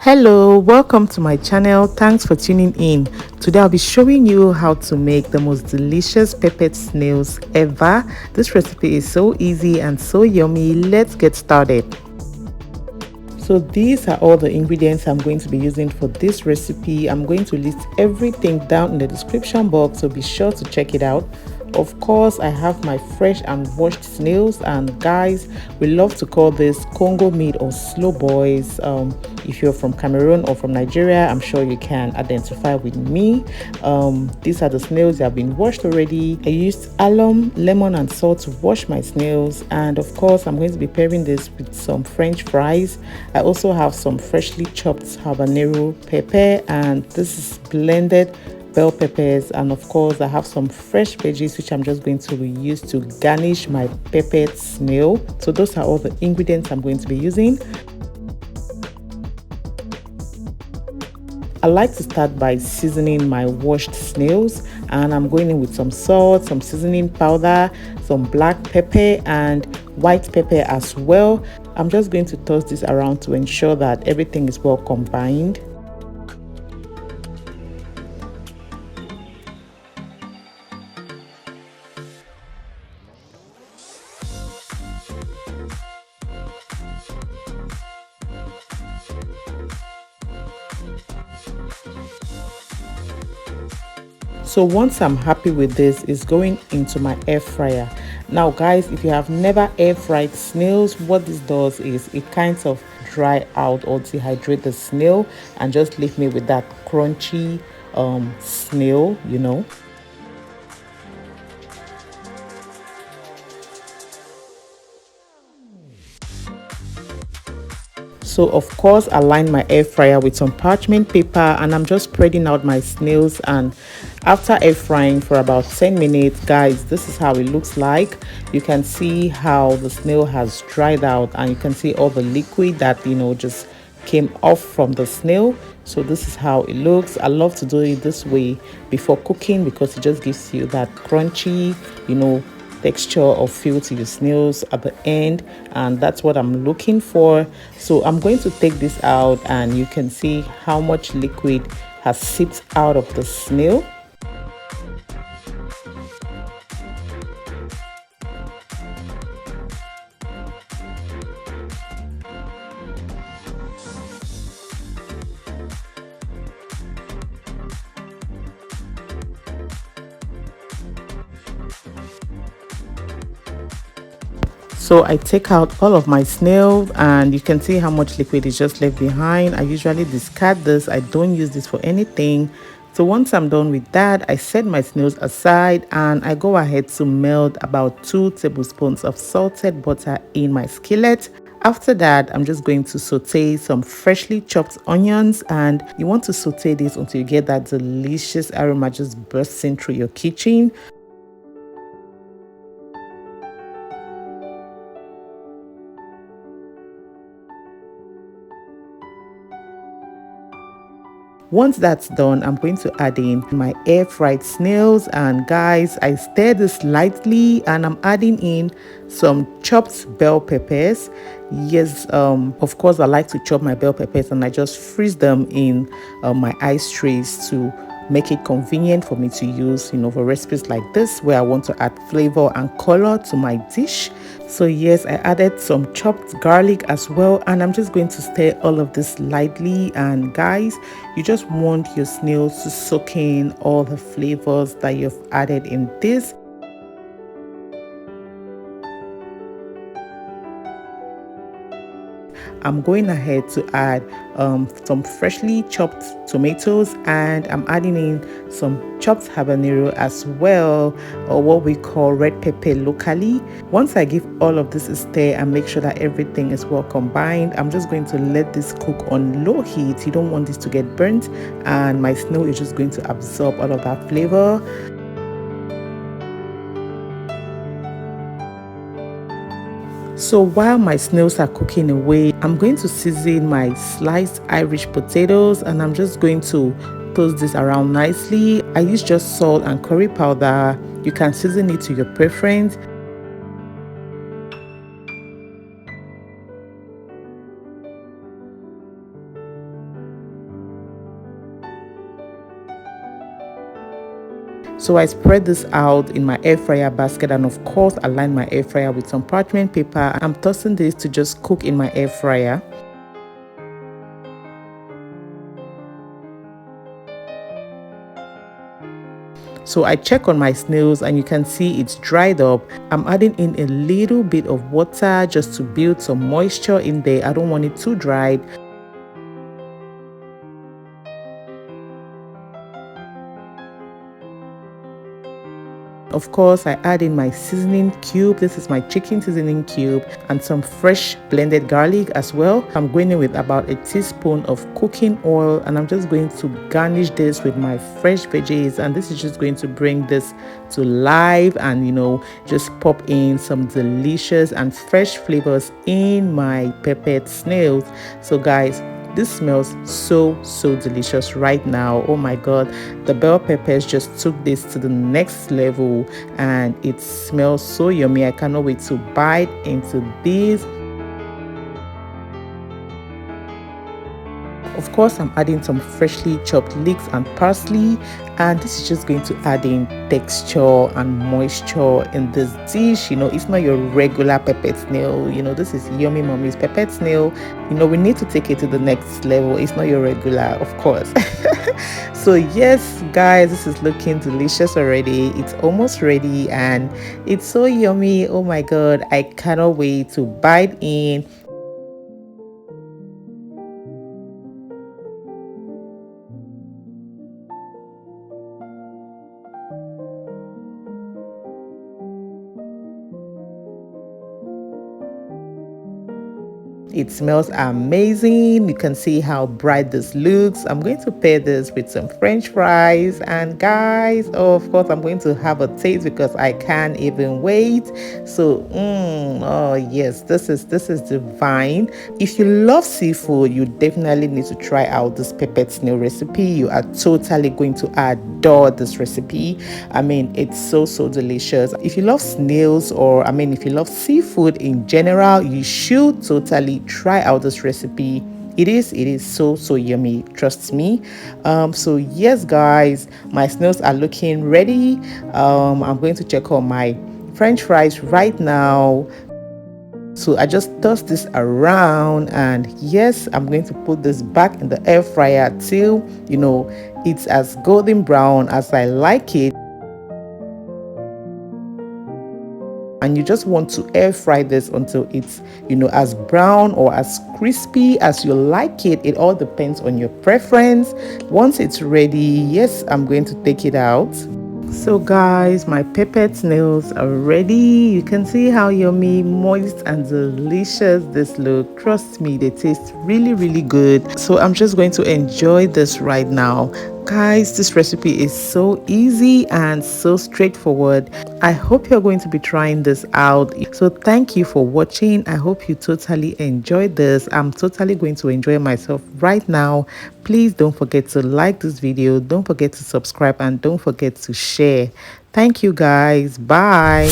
Hello, welcome to my channel. Thanks for tuning in. Today I'll be showing you how to make the most delicious peppered snails ever. This recipe is so easy and so yummy. Let's get started. So these are all the ingredients I'm going to be using for this recipe. I'm going to list everything down in the description box, so be sure to check it out. Of course, I have my fresh and washed snails, and guys, we love to call this Congo meat or slow boys. If you're from Cameroon or from Nigeria, I'm sure you can identify with me. These are the snails that have been washed already. I used alum, lemon and salt to wash my snails, and of course I'm going to be pairing this with some French fries. I also have some freshly chopped habanero pepper, and this is blended bell peppers, and of course I have some fresh veggies which I'm just going to use to garnish my peppered snail. So those are all the ingredients I'm going to be using. I like to start by seasoning my washed snails, and I'm going in with some salt, some seasoning powder, some black pepper and white pepper as well. I'm just going to toss this around to ensure that everything is well combined. So once I'm happy with this, it's going into my air fryer. Now guys, if you have never air fried snails, what this does is it kind of dry out or dehydrate the snail and just leave me with that crunchy snail, you know. So of course I line my air fryer with some parchment paper, and I'm just spreading out my snails, and after air frying for about 10 minutes, guys, this is how it looks like. You can see how the snail has dried out, and you can see all the liquid that just came off from the snail. So this is how it looks. I love to do it this way before cooking because it just gives you that crunchy texture or feel to your snails at the end, and that's what I'm looking for. So I'm going to take this out, and you can see how much liquid has seeped out of the snail. So I take out all of my snail, and you can see how much liquid is just left behind. I usually discard this. I don't use this for anything. So once I'm done with that, I set my snails aside, and I go ahead to melt about 2 tablespoons of salted butter in my skillet. After that, I'm just going to saute some freshly chopped onions, and you want to saute this until you get that delicious aroma just bursting through your kitchen. Once that's done, I'm going to add in my air fried snails, and guys, I stir this lightly, and I'm adding in some chopped bell peppers. Yes, of course I like to chop my bell peppers, and I just freeze them in my ice trays to make it convenient for me to use for recipes like this where I want to add flavor and color to my dish. So yes, I added some chopped garlic as well, and I'm just going to stir all of this lightly. And guys, you just want your snails to soak in all the flavors that you've added in this. I'm going ahead to add some freshly chopped tomatoes, and I'm adding in some chopped habanero as well, or what we call red pepper locally. Once I give all of this a stir and make sure that everything is well combined, I'm just going to let this cook on low heat. You don't want this to get burnt, and my snail is just going to absorb all of that flavor. So while my snails are cooking away, I'm going to season my sliced Irish potatoes, and I'm just going to toast this around nicely. I use just salt and curry powder. You can season it to your preference. So I spread this out in my air fryer basket, and of course I line my air fryer with some parchment paper. I'm tossing this to just cook in my air fryer. So I check on my snails and you can see it's dried up. I'm adding in a little bit of water just to build some moisture in there. I don't want it too dried. Of course, I add in my seasoning cube. This is my chicken seasoning cube, and some fresh blended garlic as well. I'm going in with about a teaspoon of cooking oil, and I'm just going to garnish this with my fresh veggies, and this is just going to bring this to life and just pop in some delicious and fresh flavors in my peppered snails. So guys, this smells so delicious right now. Oh my god, the bell peppers just took this to the next level and it smells so yummy. I cannot wait to bite into this. Of course, I'm adding some freshly chopped leeks and parsley, and this is just going to add in texture and moisture in this dish. It's not your regular peppered snail. This is Yummy Mommy's peppered snail. We need to take it to the next level. It's not your regular, of course. So yes guys, this is looking delicious already. It's almost ready and it's so yummy. Oh my god, I cannot wait to bite in. It smells amazing. You can see how bright this looks. I'm going to pair this with some french fries, and guys, of course I'm going to have a taste because I can't even wait. So oh yes, this is divine. If you love seafood, you definitely need to try out this peppered snail recipe. You are totally going to adore this recipe. I mean, it's so delicious. If you love snails, or if you love seafood in general, you should totally try out this recipe. It is so yummy, trust me. So yes guys, my snails are looking ready. I'm going to check on my french fries right now. So I just toss this around, and yes, I'm going to put this back in the air fryer till it's as golden brown as I like it. And you just want to air fry this until it's as brown or as crispy as you like it. It all depends on your preference. Once it's ready, yes, I'm going to take it out. So guys, my peppered snails are ready. You can see how yummy, moist and delicious this look. Trust me, they taste really good. So I'm just going to enjoy this right now. Guys, this recipe is so easy and so straightforward. I hope you're going to be trying this out. So thank you for watching. I hope you totally enjoyed this. I'm totally going to enjoy myself right now. Please don't forget to like this video, don't forget to subscribe, and don't forget to share. Thank you guys. Bye.